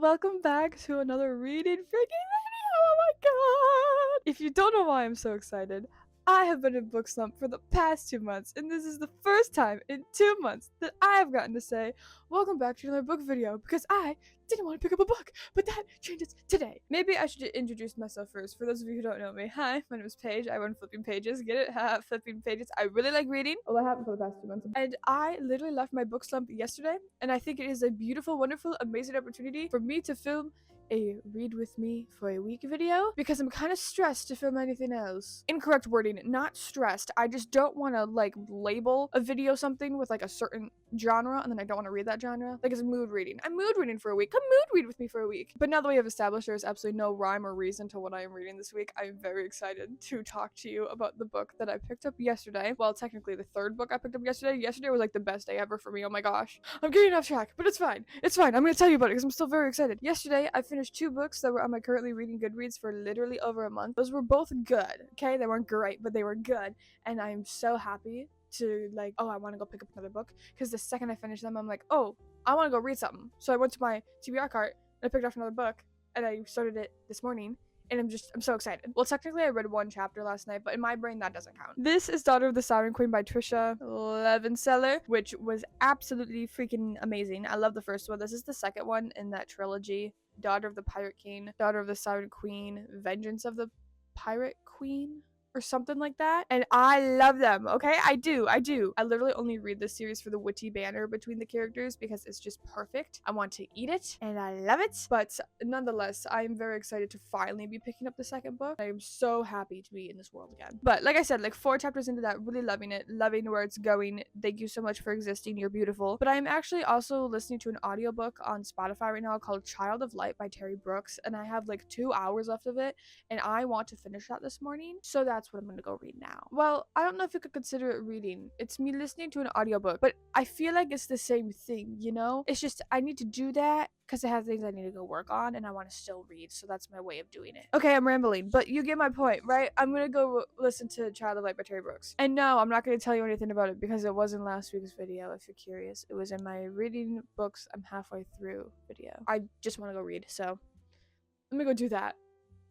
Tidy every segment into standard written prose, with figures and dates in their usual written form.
welcome back to another reading freaking video. Oh my god! If you don't know why I'm so excited, I have been in book slump for the past 2 months, and this is the first time in 2 months that I have gotten to say, welcome back to another book video, because I didn't want to pick up a book, but that changes today. Maybe I should introduce myself first. For those of you who don't know me, hi, my name is Paige. I run Flipping Pages. Get it? Flipping Pages. I really like reading. Well, I haven't for the past 2 months. And I literally left my book slump yesterday, and I think it is a beautiful, wonderful, amazing opportunity for me to film a read with me for a week video because I'm kind of stressed to film anything else. Incorrect wording, not stressed. I just don't want to like label a video something with like a certain genre and then I don't want to read that genre. Like it's mood reading. I'm mood reading for a week. Come mood read with me for a week. But now that we have established there's absolutely no rhyme or reason to what I am reading this week, I'm very excited to talk to you about the book that I picked up yesterday. Well, technically the third book I picked up yesterday. Yesterday was like the best day ever for me. Oh my gosh. I'm getting off track, but it's fine. It's fine. I'm going to tell you about it because I'm still very excited. Yesterday, I finished 2 books that were on my currently reading Goodreads for literally over a month. Those were both good, okay? They weren't great, but they were good. And I'm so happy to like, oh, I want to go pick up another book because the second I finish them, I'm like, oh, I want to go read something. So I went to my TBR cart and I picked up another book and I started it this morning. And I'm so excited. Well, technically I read 1 chapter last night, but in my brain that doesn't count. This is Daughter of the Siren Queen by Trisha Levenseller, which was absolutely freaking amazing. I love the first one. This is the second one in that trilogy. Daughter of the Pirate King, Daughter of the Siren Queen, Vengeance of the Pirate Queen, or something like that. And I love them, okay? I do. I literally only read this series for the witty banter between the characters because it's just perfect. I want to eat it and I love it. But nonetheless, I am very excited to finally be picking up the second book. I am so happy to be in this world again. But like I said, like 4 chapters into that, really loving it, loving where it's going. Thank you so much for existing. You're beautiful. But I'm actually also listening to an audiobook on Spotify right now called Child of Light by Terry Brooks. And I have like 2 hours left of it. And I want to finish that this morning. So that's what I'm gonna go read now. Well, I don't know if you could consider it reading. It's me listening to an audiobook, but I feel like it's the same thing, you know? It's just I need to do that because it has things I need to go work on and I want to still read, so that's my way of doing it. Okay, I'm rambling, but you get my point, right? I'm gonna go listen to Child of Light by Terry Brooks. And no, I'm not gonna tell you anything about it because it wasn't last week's video, if you're curious. It was in my reading books I'm halfway through video. I just want to go read, so let me go do that.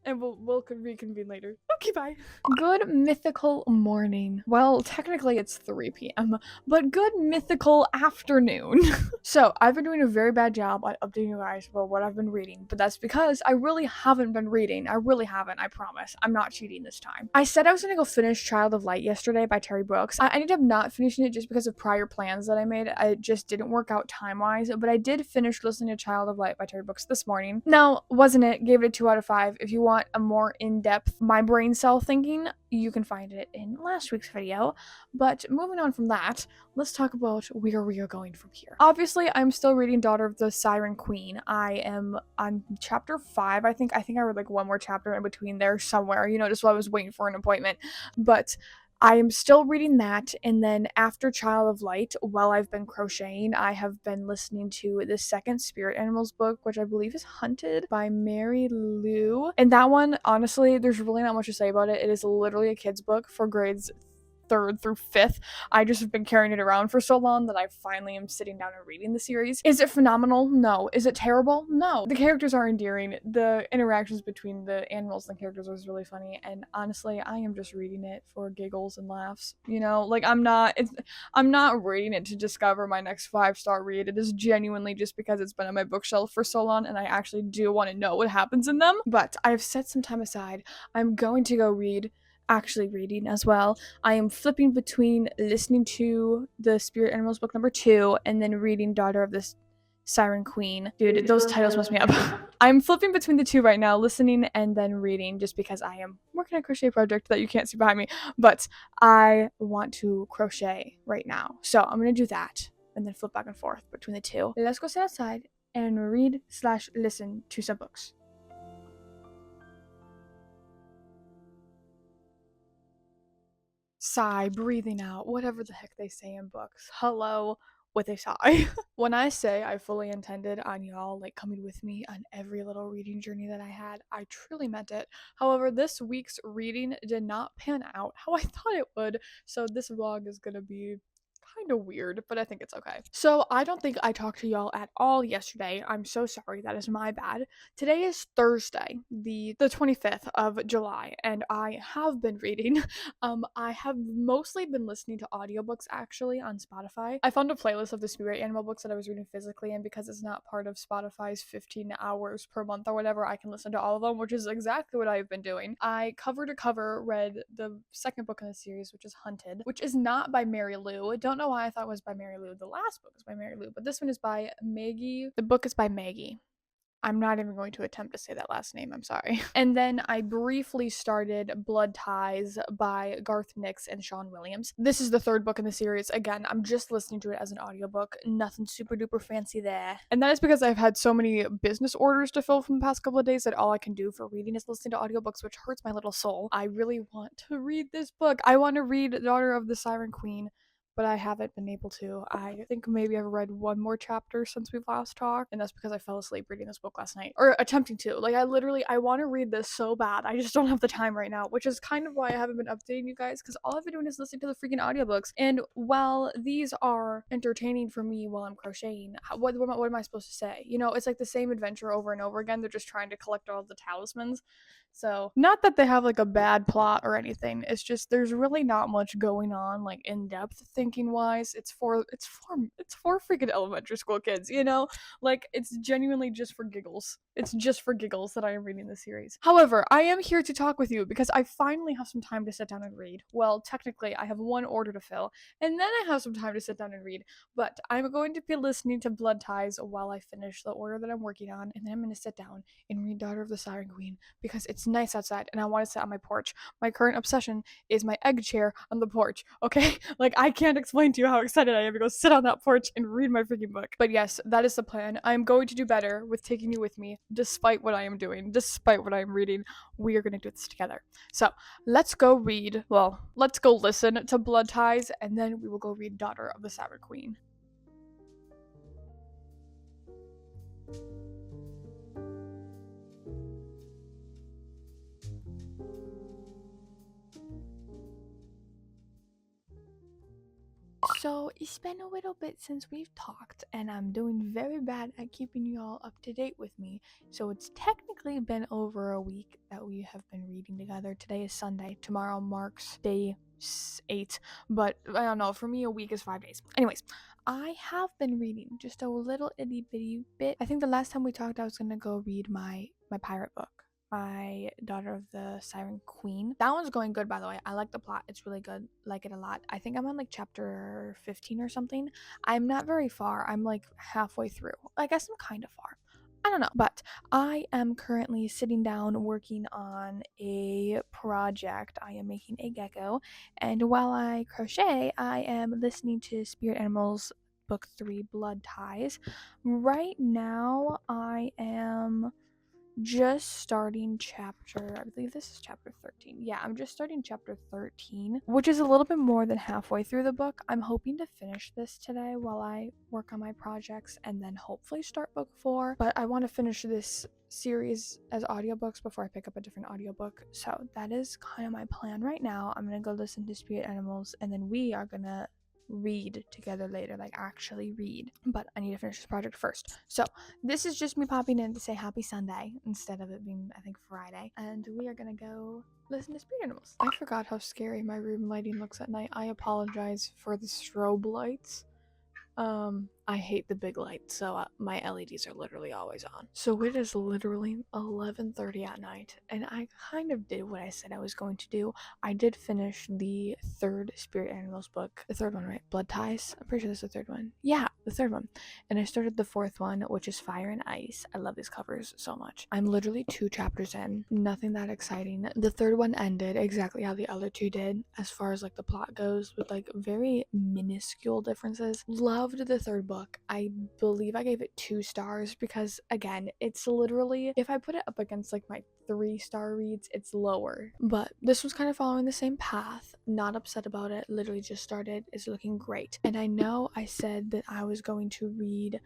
And we'll reconvene later. Okay, bye. Good mythical morning. Well, technically it's 3 p.m., but good mythical afternoon. So, I've been doing a very bad job at updating you guys about what I've been reading, but that's because I really haven't been reading. I really haven't, I promise. I'm not cheating this time. I said I was gonna go finish Child of Light yesterday by Terry Brooks. I ended up not finishing it just because of prior plans that I made. It just didn't work out time-wise, but I did finish listening to Child of Light by Terry Brooks this morning. Now, wasn't it? Gave it a 2 out of 5. If you want a more in-depth my brain cell thinking, you can find it in last week's video. But moving on from that, let's talk about where we are going from here. Obviously, I'm still reading Daughter of the Siren Queen. I am on chapter 5. I think I read like 1 more chapter in between there somewhere, you know, just while I was waiting for an appointment. But I am still reading that, and then after Child of Light, while I've been crocheting, I have been listening to the second Spirit Animals book, which I believe is Hunted by Mary Lou. And that one, honestly, there's really not much to say about it. It is literally a kid's book for grades 3rd through 5th. I just have been carrying it around for so long that I finally am sitting down and reading the series. Is it phenomenal? No. Is it terrible? No. The characters are endearing. The interactions between the animals and the characters was really funny, and honestly, I am just reading it for giggles and laughs. You know, like I'm not reading it to discover my next 5-star read. It is genuinely just because it's been on my bookshelf for so long and I actually do want to know what happens in them. But I've set some time aside. I'm going to go actually reading as well. I am flipping between listening to the Spirit Animals book number 2 and then reading Daughter of the Siren Queen. Dude, those titles mess me up. I'm flipping between the 2 right now, listening and then reading, just because I am working on a crochet project that you can't see behind me, but I want to crochet right now. So I'm gonna do that and then flip back and forth between the 2. Let's go sit outside and read/listen to some books. Sigh, breathing out, whatever the heck they say in books. Hello with a sigh. When I say I fully intended on y'all like coming with me on every little reading journey that I had, I truly meant it. However, this week's reading did not pan out how I thought it would, so this vlog is gonna be kind of weird, but I think it's okay. So I don't think I talked to y'all at all yesterday. I'm so sorry. That is my bad. Today is Thursday, the 25th of July, and I have been reading. I have mostly been listening to audiobooks actually on Spotify. I found a playlist of the spirit animal books that I was reading physically, and because it's not part of Spotify's 15 hours per month or whatever, I can listen to all of them, which is exactly what I've been doing. I cover to cover read the second book in the series, which is Hunted, which is not by Mary Lou. I don't know why I thought it was by Mary Lou. The last book is by Mary Lou, but this one is by Maggie. The book is by Maggie. I'm not even going to attempt to say that last name, I'm sorry. And then I briefly started Blood Ties by Garth Nix and Sean Williams. This is the third book in the series. Again, I'm just listening to it as an audiobook. Nothing super duper fancy there. And that is because I've had so many business orders to fill from the past couple of days that all I can do for reading is listening to audiobooks, which hurts my little soul. I really want to read this book. I want to read Daughter of the Siren Queen, but I haven't been able to. I think maybe I've read one more chapter since we've last talked, and that's because I fell asleep reading this book last night. Or attempting to. Like, I want to read this so bad. I just don't have the time right now, which is kind of why I haven't been updating you guys, because all I've been doing is listening to the freaking audiobooks. And while these are entertaining for me while I'm crocheting, what am I supposed to say? You know, it's like the same adventure over and over again. They're just trying to collect all the talismans. So, not that they have like a bad plot or anything. It's just there's really not much going on like in depth thinking wise. It's for freaking elementary school kids, you know? Like it's genuinely just for giggles. It's just for giggles that I am reading this series. However, I am here to talk with you because I finally have some time to sit down and read. Well, technically, I have one order to fill, and then I have some time to sit down and read. But I'm going to be listening to Blood Ties while I finish the order that I'm working on, and then I'm going to sit down and read Daughter of the Siren Queen because it's nice outside and I want to sit on my porch. My current obsession is my egg chair on the porch, okay? Like, I can't explain to you how excited I am to go sit on that porch and read my freaking book. But yes, that is the plan. I'm going to do better with taking you with me, despite what I am doing, despite what I am reading. We are going to do this together. So, let's go read, well, let's go listen to Blood Ties, and then we will go read Daughter of the Siren Queen. So it's been a little bit since we've talked, and I'm doing very bad at keeping you all up to date with me. So it's technically been over a week that we have been reading together. Today is Sunday. Tomorrow marks day 8, but I don't know. For me, a week is 5 days. Anyways, I have been reading just a little itty bitty bit. I think the last time we talked, I was gonna go read my pirate book. My Daughter of the Siren Queen. That one's going good, by the way. I like the plot. It's really good. Like it a lot. I think I'm on like chapter 15 or something. I'm not very far. I'm like halfway through. I guess I'm kind of far. I don't know. But I am currently sitting down working on a project. I am making a gecko. And while I crochet, I am listening to Spirit Animals Book 3 Blood Ties. Right now, I am just starting chapter, I believe this is chapter 13. Yeah, I'm just starting chapter 13, which is a little bit more than halfway through the book. I'm hoping to finish this today while I work on my projects and then hopefully start book 4. But I want to finish this series as audiobooks before I pick up a different audiobook. So that is kind of my plan right now. I'm going to go listen to Spirit Animals, and then we are going to read together later, like actually read. But I need to finish this project first. So this is just me popping in to say happy Sunday instead of it being, I think, Friday. And we are gonna go listen to Spirit Animals. I forgot how scary my room lighting looks at night. I apologize for the strobe lights. I hate the big lights, so my LEDs are literally always on. So it is literally 11:30 at night, and I kind of did what I said I was going to do. I did finish the third Spirit Animals book. The third one, right? Blood Ties? I'm pretty sure that's the third one. Yeah, the third one. And I started the fourth one, which is Fire and Ice. I love these covers so much. I'm literally 2 chapters in. Nothing that exciting. The third one ended exactly how the other 2 did, as far as like the plot goes, with like very minuscule differences. Loved the third book. I believe I gave it 2 stars because, again, it's literally, if I put it up against like my 3-star reads, it's lower. But this was kind of following the same path. Not upset about it. Literally just started. It's looking great. And I know I said that I was going to read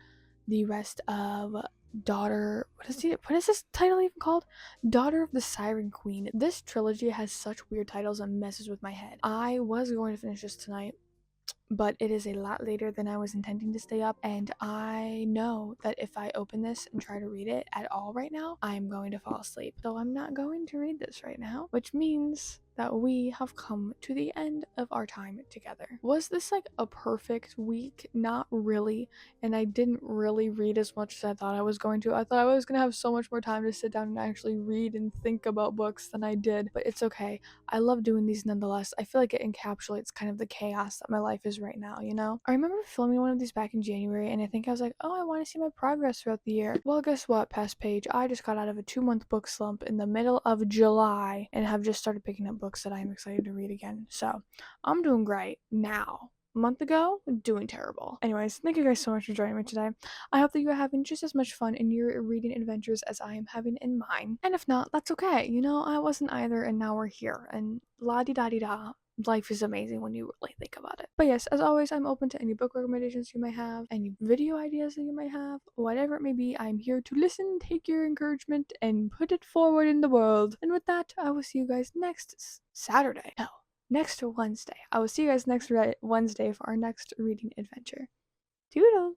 the rest of Daughter, what is this title even called? Daughter of the Siren Queen. This trilogy has such weird titles and messes with my head. I was going to finish this tonight, but it is a lot later than I was intending to stay up, and I know that if I open this and try to read it at all right now, I'm going to fall asleep. So I'm not going to read this right now, which means that we have come to the end of our time together. Was this like a perfect week? Not really, and I didn't really read as much as I thought I was going to. I thought I was going to have so much more time to sit down and actually read and think about books than I did, but it's okay. I love doing these nonetheless. I feel like it encapsulates kind of the chaos that my life is right now, you know? I remember filming one of these back in January, and I think I was like, oh, I want to see my progress throughout the year. Well, guess what, past page? I just got out of a 2-month book slump in the middle of July and have just started picking up books that I am excited to read again. So I'm doing great now. A month ago, doing terrible. Anyways, thank you guys so much for joining me today. I hope that you are having just as much fun in your reading adventures as I am having in mine. And if not, that's okay. You know, I wasn't either, and now we're here. And la di da di da. Life is amazing when you really think about it. But yes, as always, I'm open to any book recommendations you might have, any video ideas that you might have, whatever it may be. I'm here to listen, take your encouragement, and put it forward in the world. And with that, I will see you guys next Saturday. No, next Wednesday. I will see you guys next Wednesday for our next reading adventure. Toodles!